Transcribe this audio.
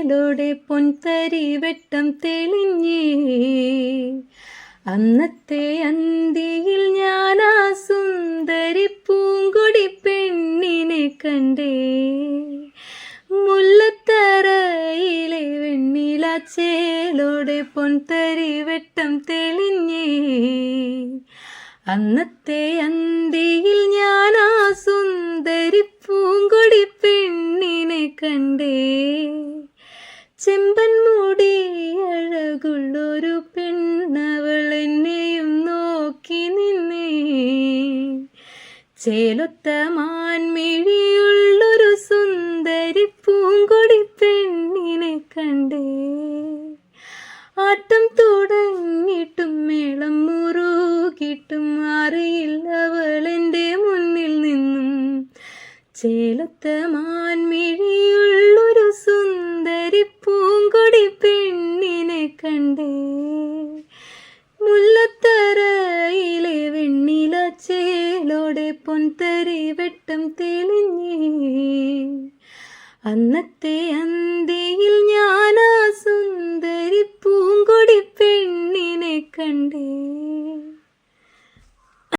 ചേലോടെ പൊൻതരി വെട്ടം തെളിഞ്ഞേ. അന്നത്തെ അന്തിയിൽ ഞാൻ ആ സുന്ദരി പൂങ്കൊടി പെണ്ണിനെ കണ്ടേ. മുല്ലത്തറയിലെ വെണ്ണില ചേലോടെ പൊൻതരി വെട്ടം തെളിഞ്ഞേ. അന്നത്തെ അന്തിയിൽ ഞാൻ ആ സുന്ദരി പൂങ്കൊടി പെണ്ണിനെ കണ്ടേ. ചെമ്പൻ മുടി അഴകുള്ളൊരു പെണ്ണവൾ എന്നെയും നോക്കി നിന്നേ. ചേലൊത്ത മാൻമിഴിയുള്ളൊരു സുന്ദരി പൂങ്കൊടി പെണ്ണിനെ കണ്ടേ. ആട്ടം തുടങ്ങിയിട്ടും മേളം മുറുകിട്ടും അറിയില്ല അവളെൻ്റെ മുന്നിൽ നിന്നും. ചേലൊത്ത മാൻമിഴിയുള്ളൊരു സുന്ദരി പൂങ്കൊടി പെണ്ണിനെ കണ്ടേ. മുല്ലത്തറയിലെ വെണ്ണില ചേലോടെ പൊൻതരി വെട്ടം തെളിഞ്ഞേ. അന്നത്തെ അന്തിയിൽ